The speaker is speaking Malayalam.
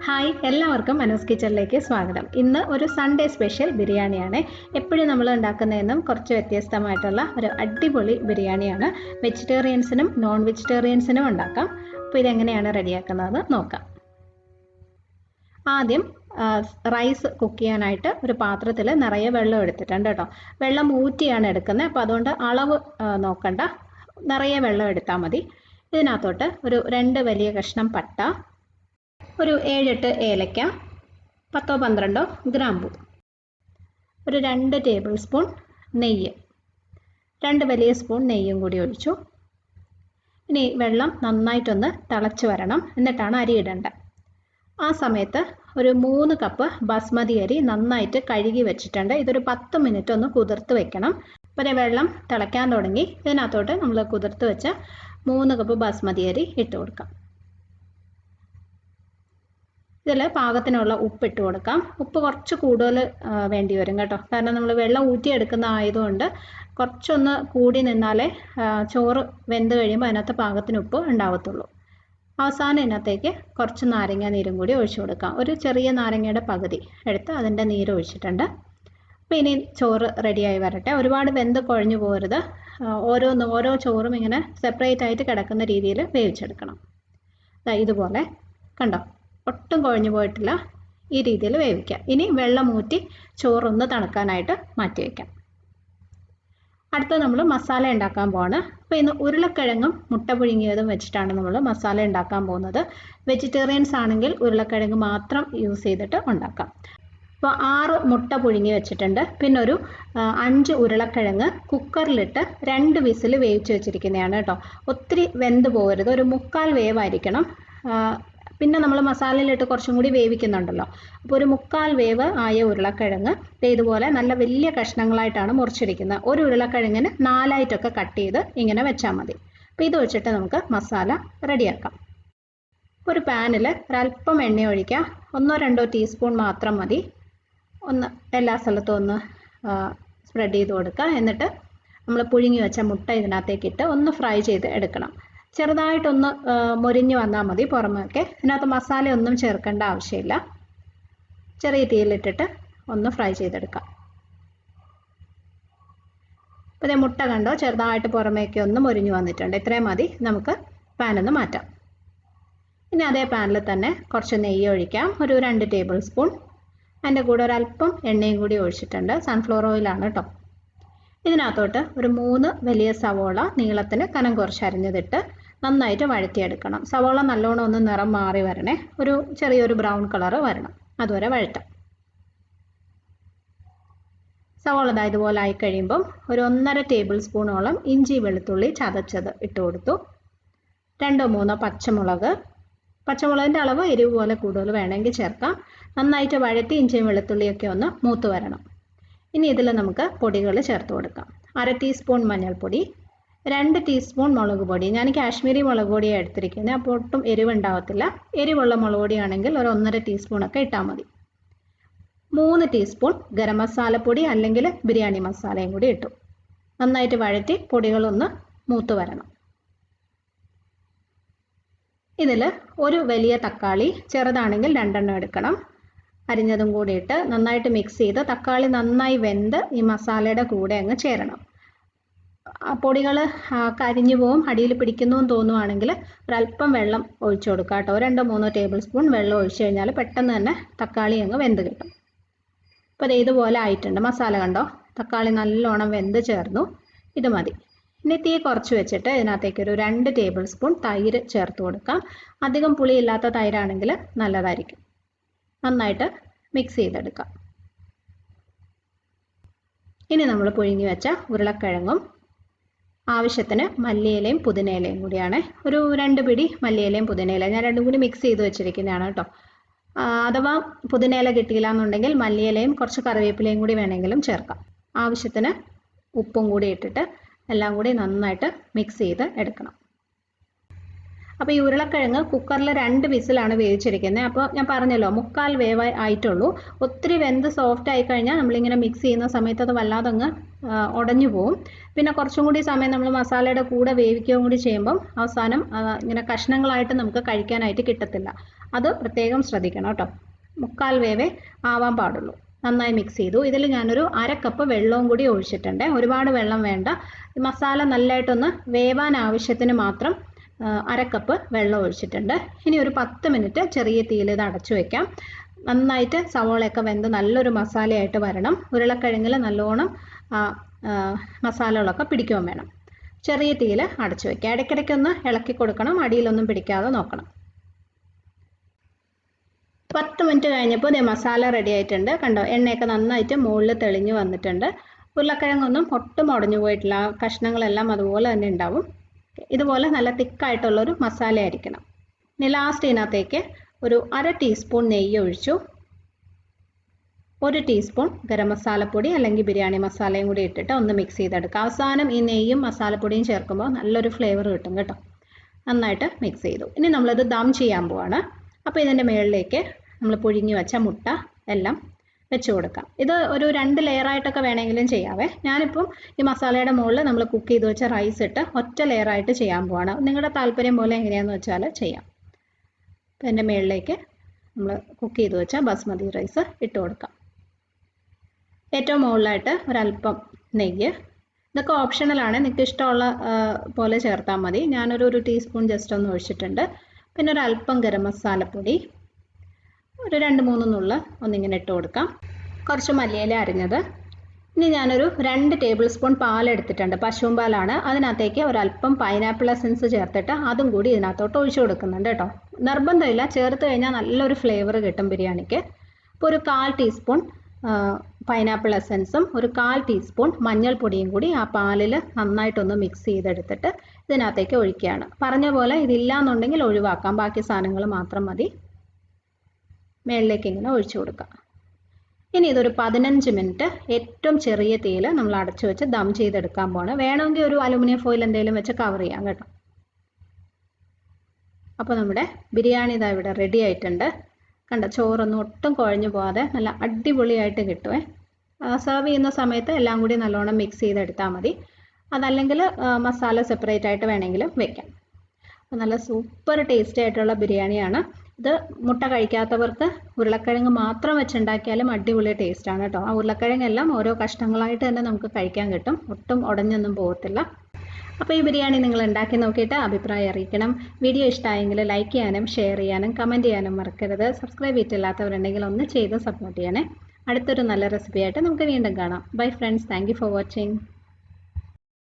ഹായ്, എല്ലാവർക്കും മനോസ് കിച്ചണിലേക്ക് സ്വാഗതം. ഇന്ന് ഒരു സൺഡേ സ്പെഷ്യൽ ബിരിയാണിയാണ്. എപ്പോഴും നമ്മൾ ഉണ്ടാക്കുന്നതെന്നും കുറച്ച് വ്യത്യസ്തമായിട്ടുള്ള ഒരു അടിപൊളി ബിരിയാണിയാണ്. വെജിറ്റേറിയൻസിനും നോൺ വെജിറ്റേറിയൻസിനും ഉണ്ടാക്കാം. അപ്പോൾ ഇതെങ്ങനെയാണ് റെഡിയാക്കുന്നതെന്ന് നോക്കാം. ആദ്യം റൈസ് കുക്ക് ചെയ്യാനായിട്ട് ഒരു പാത്രത്തിൽ നിറയെ വെള്ളം എടുത്തിട്ടുണ്ട് കേട്ടോ. വെള്ളം ഊറ്റിയാണ് എടുക്കുന്നത്, അപ്പോൾ അതുകൊണ്ട് അളവ് നോക്കണ്ട, നിറയെ വെള്ളം എടുത്താൽ മതി. ഇതിനകത്തോട്ട് ഒരു 2 വലിയ കഷ്ണം പട്ട, ഒരു 7-8 ഏലക്ക, 10-12 ഗ്രാമ്പു, ഒരു 2 ടേബിൾ സ്പൂൺ നെയ്യ്, 2 വലിയ സ്പൂൺ നെയ്യും കൂടി ഒഴിച്ചു. ഇനി വെള്ളം നന്നായിട്ടൊന്ന് തിളച്ച് വരണം, എന്നിട്ടാണ് അരി ഇടേണ്ടത്. ആ സമയത്ത് ഒരു 3 കപ്പ് ബാസ്മതി അരി നന്നായിട്ട് കഴുകി വെച്ചിട്ടുണ്ട്. ഇതൊരു 10 മിനിറ്റ് ഒന്ന് കുതിർത്ത് വെക്കണം. അപ്പോൾ വെള്ളം തിളയ്ക്കാൻ തുടങ്ങി. ഇതിനകത്തോട്ട് നമ്മൾ കുതിർത്ത് വെച്ച 3 കപ്പ് ബാസ്മതി അരി ഇട്ട് കൊടുക്കാം. ഇതിൽ പാകത്തിനുള്ള ഉപ്പ് ഇട്ട് കൊടുക്കാം. ഉപ്പ് കുറച്ച് കൂടുതൽ വേണ്ടി വരും കേട്ടോ, കാരണം നമ്മൾ വെള്ളം ഊറ്റിയെടുക്കുന്ന ആയതുകൊണ്ട് കുറച്ചൊന്ന് കൂടി നിന്നാലേ ചോറ് വെന്ത് കഴിയുമ്പോൾ അതിനകത്ത് പാകത്തിന് ഉപ്പ് ഉണ്ടാവത്തുള്ളൂ. അവസാനം ഇതിനകത്തേക്ക് കുറച്ച് നാരങ്ങ നീരും കൂടി ഒഴിച്ചു കൊടുക്കാം. ഒരു ചെറിയ നാരങ്ങയുടെ പകുതി എടുത്ത് അതിൻ്റെ നീര് ഒഴിച്ചിട്ടുണ്ട്. അപ്പോൾ ഇനി ചോറ് റെഡിയായി വരട്ടെ. ഒരുപാട് വെന്ത് കുഴഞ്ഞു പോകരുത്. ഓരോ ചോറും ഇങ്ങനെ സെപ്പറേറ്റ് ആയിട്ട് കിടക്കുന്ന രീതിയിൽ വേവിച്ചെടുക്കണം. ഇതുപോലെ കണ്ടോ, ഒട്ടും കുഴഞ്ഞു പോയിട്ടില്ല. ഈ രീതിയിൽ വേവിക്കാം. ഇനി വെള്ളം ഊറ്റി ചോറൊന്ന് തണുക്കാനായിട്ട് മാറ്റി വയ്ക്കാം. അടുത്ത നമ്മൾ മസാല ഉണ്ടാക്കാൻ പോവാണ്. അപ്പോൾ ഇന്ന് ഉരുളക്കിഴങ്ങും മുട്ട പുഴുങ്ങിയതും വെച്ചിട്ടാണ് നമ്മൾ മസാല ഉണ്ടാക്കാൻ പോകുന്നത്. വെജിറ്റേറിയൻസ് ആണെങ്കിൽ ഉരുളക്കിഴങ്ങ് മാത്രം യൂസ് ചെയ്തിട്ട് ഉണ്ടാക്കാം. അപ്പോൾ 6 മുട്ട പുഴുങ്ങി വെച്ചിട്ടുണ്ട്. പിന്നെ ഒരു 5 ഉരുളക്കിഴങ്ങ് കുക്കറിലിട്ട് 2 വിസിൽ വേവിച്ച് വെച്ചിരിക്കുന്നതാണ് കേട്ടോ. ഒത്തിരി വെന്ത് പോകരുത്, ഒരു 1/4 വേവായിരിക്കണം. പിന്നെ നമ്മൾ മസാലയിലിട്ട് കുറച്ചും കൂടി വേവിക്കുന്നുണ്ടല്ലോ, അപ്പോൾ ഒരു 1/4 വേവ് ആയ ഉരുളക്കിഴങ്ങ് ഇതുപോലെ നല്ല വലിയ കഷ്ണങ്ങളായിട്ടാണ് മുറിച്ചിരിക്കുന്നത്. ഒരു ഉരുളക്കിഴങ്ങിന് 4ആയിട്ടൊക്കെ കട്ട് ചെയ്ത് ഇങ്ങനെ വെച്ചാൽ മതി. അപ്പോൾ ഇത് വെച്ചിട്ട് നമുക്ക് മസാല റെഡിയാക്കാം. ഒരു പാനിൽ ഒരല്പം എണ്ണ ഒഴിക്കുക. 1-2 ടീസ്പൂൺ മാത്രം മതി. ഒന്ന് എല്ലാ സ്ഥലത്തും ഒന്ന് സ്പ്രെഡ് ചെയ്ത് കൊടുക്കുക. എന്നിട്ട് നമ്മൾ പുഴുങ്ങി വെച്ച മുട്ട ഇതിനകത്തേക്കിട്ട് ഒന്ന് ഫ്രൈ ചെയ്ത് എടുക്കണം. ചെറുതായിട്ടൊന്ന് മൊരിഞ്ഞ് വന്നാൽ മതി പുറമൊക്കെ. ഇതിനകത്ത് മസാല ഒന്നും ചേർക്കേണ്ട ആവശ്യമില്ല. ചെറിയ തീയിലിട്ടിട്ട് ഒന്ന് ഫ്രൈ ചെയ്തെടുക്കാം. അപ്പോൾ മുട്ട കണ്ടോ, ചെറുതായിട്ട് പുറമേക്ക് ഒന്ന് മൊരിഞ്ഞ് വന്നിട്ടുണ്ട്. ഇത്രയും മതി. നമുക്ക് പാനൊന്ന് മാറ്റാം. ഇനി അതേ പാനിൽ തന്നെ കുറച്ച് നെയ്യ് ഒഴിക്കാം. ഒരു 2 ടേബിൾ സ്പൂൺ. അതിൻ്റെ കൂടെ ഒരല്പം എണ്ണയും കൂടി ഒഴിച്ചിട്ടുണ്ട്. സൺഫ്ലവർ ഓയിലാണ് കേട്ടോ. ഇതിനകത്തോട്ട് ഒരു 3 വലിയ സവോള നീളത്തിന് കനം കുറച്ച് അരിഞ്ഞതിട്ട് നന്നായിട്ട് വഴറ്റിയെടുക്കണം. സവോള നല്ലോണം ഒന്ന് നിറം മാറി വരണേ, ഒരു ചെറിയൊരു ബ്രൗൺ കളർ വരണം, അതുവരെ വഴറ്റാം. സവോള ഇതുപോലെ ആയി കഴിയുമ്പം ഒരു 1.5 ടേബിൾ സ്പൂണോളം ഇഞ്ചി വെളുത്തുള്ളി ചതച്ചത് ഇട്ട് കൊടുത്തു. 2-3 പച്ചമുളക്. പച്ചമുളകിൻ്റെ അളവ് എരിവ് പോലെ കൂടുതൽ വേണമെങ്കിൽ ചേർക്കാം. നന്നായിട്ട് വഴറ്റി ഇഞ്ചിയും വെളുത്തുള്ളിയൊക്കെ ഒന്ന് മൂത്ത് വരണം. ഇനി ഇതിൽ നമുക്ക് പൊടികൾ ചേർത്ത് കൊടുക്കാം. 1/2 ടീസ്പൂൺ മഞ്ഞൾപ്പൊടി, 2 ടീസ്പൂൺ മുളക് പൊടി. ഞാൻ കാശ്മീരി മുളക് പൊടിയാണ് എടുത്തിരിക്കുന്നത്, അപ്പോൾ ഒട്ടും എരിവ് ഉണ്ടാവത്തില്ല. എരിവുള്ള മുളക് പൊടിയാണെങ്കിൽ ഒരു 1.5 ടീസ്പൂണൊക്കെ ഇട്ടാൽ മതി. 3 ടീസ്പൂൺ ഗരം മസാലപ്പൊടി അല്ലെങ്കിൽ ബിരിയാണി മസാലയും കൂടി ഇട്ടു. നന്നായിട്ട് വഴറ്റി പൊടികളൊന്ന് മൂത്ത് വരണം. ഇതിൽ ഒരു വലിയ തക്കാളി, ചെറുതാണെങ്കിൽ 2 എടുക്കണം, അരിഞ്ഞതും കൂടി ഇട്ട് നന്നായിട്ട് മിക്സ് ചെയ്ത് തക്കാളി നന്നായി വെന്ത് ഈ മസാലയുടെ കൂടെ അങ്ങ് ചേരണം. പൊടികൾ കരിഞ്ഞു പോവും, അടിയിൽ പിടിക്കുന്നു എന്ന് തോന്നുവാണെങ്കിൽ ഒരല്പം വെള്ളം ഒഴിച്ചു കൊടുക്കുക കേട്ടോ. 2-3 ടേബിൾ സ്പൂൺ വെള്ളം ഒഴിച്ചു കഴിഞ്ഞാൽ പെട്ടെന്ന് തന്നെ തക്കാളി അങ്ങ് വെന്ത് കിട്ടും. അപ്പോൾ ഇതുപോലെ ആയിട്ടുണ്ട്. മസാല കണ്ടോ, തക്കാളി നല്ലോണം വെന്ത് ചേർന്നു. ഇത് മതി. ഇനി തീ കുറച്ച് വെച്ചിട്ട് ഇതിനകത്തേക്ക് ഒരു 2 ടേബിൾ സ്പൂൺ തൈര് ചേർത്ത് കൊടുക്കാം. അധികം പുളിയില്ലാത്ത തൈരാണെങ്കിൽ നല്ലതായിരിക്കും. നന്നായിട്ട് മിക്സ് ചെയ്തെടുക്കാം. ഇനി നമ്മൾ പുഴുങ്ങി വെച്ച ഉരുളക്കിഴങ്ങും ആവശ്യത്തിന് മല്ലിയിലയും പുതിനയിലയും കൂടിയാണ്. ഒരു 2 പിടി മല്ലിയിലയും പുതിനയിലയും ഞാൻ രണ്ടും കൂടി മിക്സ് ചെയ്ത് വെച്ചിരിക്കുന്നതാണ് കേട്ടോ. അഥവാ പുതിനയില കിട്ടിയില്ല എന്നുണ്ടെങ്കിൽ മല്ലിയിലയും കുറച്ച് കറിവേപ്പിലയും കൂടി വേണമെങ്കിലും ചേർക്കാം. ആവശ്യത്തിന് ഉപ്പും കൂടി ഇട്ടിട്ട് എല്ലാം കൂടി നന്നായിട്ട് മിക്സ് ചെയ്ത് എടുക്കണം. അപ്പോൾ ഈ ഉരുളക്കിഴങ്ങ് കുക്കറിൽ 2 വിസിലാണ് വേവിച്ചിരിക്കുന്നത്. അപ്പോൾ ഞാൻ പറഞ്ഞല്ലോ 1/4 വേവ് ആയിട്ടുള്ളൂ. ഒത്തിരി വെന്ത് സോഫ്റ്റ് ആയി കഴിഞ്ഞാൽ നമ്മളിങ്ങനെ മിക്സ് ചെയ്യുന്ന സമയത്ത് അത് വല്ലാതെ അങ്ങ് ഉടഞ്ഞു പോവും. പിന്നെ കുറച്ചും കൂടി സമയം നമ്മൾ മസാലയുടെ കൂടെ വേവിക്കുകയും കൂടി ചെയ്യുമ്പം അവസാനം ഇങ്ങനെ കഷ്ണങ്ങളായിട്ട് നമുക്ക് കഴിക്കാനായിട്ട് കിട്ടത്തില്ല. അത് പ്രത്യേകം ശ്രദ്ധിക്കണം കേട്ടോ. 3/4 വേവേ ആവാൻ പാടുള്ളൂ. നന്നായി മിക്സ് ചെയ്തു. ഇതിൽ ഞാനൊരു 1/2 കപ്പ് വെള്ളവും കൂടി ഒഴിച്ചിട്ടുണ്ട്. ഒരുപാട് വെള്ളം വേണ്ട. ഈ മസാല നല്ലതായിട്ടൊന്ന് വേവാൻ ആവശ്യത്തിന് മാത്രം 1/2 കപ്പ് വെള്ളം ഒഴിച്ചിട്ടുണ്ട്. ഇനി ഒരു 10 മിനിറ്റ് ചെറിയ തീയിൽ ഇത് അടച്ചു വയ്ക്കാം. നന്നായിട്ട് സവോളയൊക്കെ വെന്ത് നല്ലൊരു മസാലയായിട്ട് വരണം. ഉരുളക്കിഴങ്ങിൽ നല്ലോണം മസാലകളൊക്കെ പിടിക്കുകയും വേണം. ചെറിയ തീയിൽ അടച്ചു വയ്ക്കുക. ഇടയ്ക്കിടയ്ക്കൊന്ന് ഇളക്കി കൊടുക്കണം. അടിയിലൊന്നും പിടിക്കാതെ നോക്കണം. 10 മിനിറ്റ് കഴിഞ്ഞപ്പോൾ ദേ മസാല റെഡി ആയിട്ടുണ്ട്. കണ്ടോ, എണ്ണയൊക്കെ നന്നായിട്ട് മുകളിൽ തെളിഞ്ഞു വന്നിട്ടുണ്ട്. ഉരുളക്കിഴങ്ങൊന്നും ഒട്ടും ഉടഞ്ഞു പോയിട്ടില്ല. കഷ്ണങ്ങളെല്ലാം അതുപോലെ തന്നെ ഉണ്ടാവും. ഇതുപോലെ നല്ല തിക്കായിട്ടുള്ളൊരു മസാല ആയിരിക്കണം. ഇനി ലാസ്റ്റ് ഇതിനകത്തേക്ക് ഒരു 1/2 ടീസ്പൂൺ നെയ്യ് ഒഴിച്ചു. 1 ടീസ്പൂൺ ഗരം മസാലപ്പൊടി അല്ലെങ്കിൽ ബിരിയാണി മസാലയും കൂടി ഇട്ടിട്ട് ഒന്ന് മിക്സ് ചെയ്തെടുക്കുക. അവസാനം ഈ നെയ്യും മസാലപ്പൊടിയും ചേർക്കുമ്പോൾ നല്ലൊരു ഫ്ലേവർ കിട്ടും കേട്ടോ. നന്നായിട്ട് മിക്സ് ചെയ്തു. ഇനി നമ്മളിത് ദം ചെയ്യാൻ പോവാണ്. അപ്പോൾ ഇതിൻ്റെ മുകളിലേക്ക് നമ്മൾ പുഴുങ്ങി വെച്ച മുട്ട എല്ലാം വെച്ച് കൊടുക്കാം. ഇത് ഒരു 2 ലെയറായിട്ടൊക്കെ വേണമെങ്കിലും ചെയ്യാവേ. ഞാനിപ്പം ഈ മസാലയുടെ മുകളിൽ നമ്മൾ കുക്ക് ചെയ്ത് വെച്ച റൈസ് ഇട്ട് ഒറ്റ ലെയറായിട്ട് ചെയ്യാൻ പോവാണ്. നിങ്ങളുടെ താല്പര്യം പോലെ എങ്ങനെയാണെന്ന് വെച്ചാൽ ചെയ്യാം. അപ്പോൾ ഇതിൻ്റെ മുകളിലേക്ക് നമ്മൾ കുക്ക് ചെയ്ത് വെച്ച ബസ്മതി റൈസ് ഇട്ട് കൊടുക്കാം. ഏറ്റവും മുകളിലായിട്ട് ഒരല്പം നെയ്യ്. ഇതൊക്കെ ഓപ്ഷണലാണ്, നിങ്ങൾക്ക് ഇഷ്ടമുള്ള പോലെ ചേർത്താൽ മതി. ഞാനൊരു ടീസ്പൂൺ ജസ്റ്റ് ഒന്ന് ഒഴിച്ചിട്ടുണ്ട്. പിന്നെ ഒരല്പം ഗരം മസാലപ്പൊടി, ഒരു 2-3 നുള്ള ഒന്നിങ്ങനെ ഇട്ട് കൊടുക്കാം. കുറച്ച് മല്ലിയില അരിഞ്ഞത്. ഇനി ഞാനൊരു 2 ടേബിൾ സ്പൂൺ പാലെടുത്തിട്ടുണ്ട്. പശുവും പാലാണ്. അതിനകത്തേക്ക് ഒരല്പം പൈനാപ്പിൾ എസൻസ് ചേർത്തിട്ട് അതും കൂടി ഇതിനകത്തോട്ട് ഒഴിച്ചു കൊടുക്കുന്നുണ്ട് കേട്ടോ. നിർബന്ധമില്ല, ചേർത്ത് കഴിഞ്ഞാൽ നല്ലൊരു ഫ്ലേവർ കിട്ടും ബിരിയാണിക്ക്. അപ്പോൾ ഒരു 1/4 ടീസ്പൂൺ പൈനാപ്പിൾ എസൻസും ഒരു 1/4 ടീസ്പൂൺ മഞ്ഞൾപ്പൊടിയും കൂടി ആ പാലിൽ നന്നായിട്ടൊന്ന് മിക്സ് ചെയ്തെടുത്തിട്ട് ഇതിനകത്തേക്ക് ഒഴിക്കുകയാണ്. പറഞ്ഞ പോലെ ഇതില്ല എന്നുണ്ടെങ്കിൽ ഒഴിവാക്കാം. ബാക്കി സാധനങ്ങൾ മാത്രം മതി. മേളിലേക്ക് ഇങ്ങനെ ഒഴിച്ചു കൊടുക്കാം. ഇനി ഇതൊരു 15 മിനിറ്റ് ഏറ്റവും ചെറിയ തീയിൽ നമ്മൾ അടച്ചു വെച്ച് ദം ചെയ്തെടുക്കാൻ പോവാണ്. വേണമെങ്കിൽ ഒരു അലുമിനിയം ഫോയിൽ എന്തെങ്കിലും വെച്ച് കവർ ചെയ്യാം കേട്ടോ. അപ്പോൾ നമ്മുടെ ബിരിയാണി ഇതാ ഇവിടെ റെഡി ആയിട്ടുണ്ട്. കണ്ട, ചോറൊന്നും ഒട്ടും കുഴഞ്ഞു പോകാതെ നല്ല അടിപൊളിയായിട്ട് കിട്ടുമേ. സെർവ് ചെയ്യുന്ന സമയത്ത് എല്ലാം കൂടി നല്ലോണം മിക്സ് ചെയ്തെടുത്താൽ മതി. അതല്ലെങ്കിൽ മസാല സെപ്പറേറ്റ് ആയിട്ട് വേണമെങ്കിലും വെക്കാം. അപ്പോൾ നല്ല സൂപ്പർ ടേസ്റ്റി ആയിട്ടുള്ള ബിരിയാണിയാണ് ഇത്. മുട്ട കഴിക്കാത്തവർക്ക് ഉരുളക്കിഴങ്ങ് മാത്രം വെച്ചുണ്ടാക്കിയാലും അടിപൊളി ടേസ്റ്റാണ് കേട്ടോ. ആ ഉരുളക്കിഴങ്ങെല്ലാം ഓരോ കഷ്ണങ്ങളായിട്ട് തന്നെ നമുക്ക് കഴിക്കാൻ കിട്ടും. ഒട്ടും ഉടഞ്ഞൊന്നും പോകത്തില്ല. അപ്പോൾ ഈ ബിരിയാണി നിങ്ങൾ ഉണ്ടാക്കി നോക്കിയിട്ട് അഭിപ്രായം അറിയിക്കണം. വീഡിയോ ഇഷ്ടമായെങ്കിൽ ലൈക്ക് ചെയ്യാനും ഷെയർ ചെയ്യാനും കമൻറ്റ് ചെയ്യാനും മറക്കരുത്. സബ്സ്ക്രൈബ് ചെയ്തിട്ടില്ലാത്തവരുണ്ടെങ്കിൽ ഒന്ന് ചെയ്ത് സപ്പോർട്ട് ചെയ്യണേ. അടുത്തൊരു നല്ല റെസിപ്പി ആയിട്ട് നമുക്ക് വീണ്ടും കാണാം. Bye friends, thank you for watching.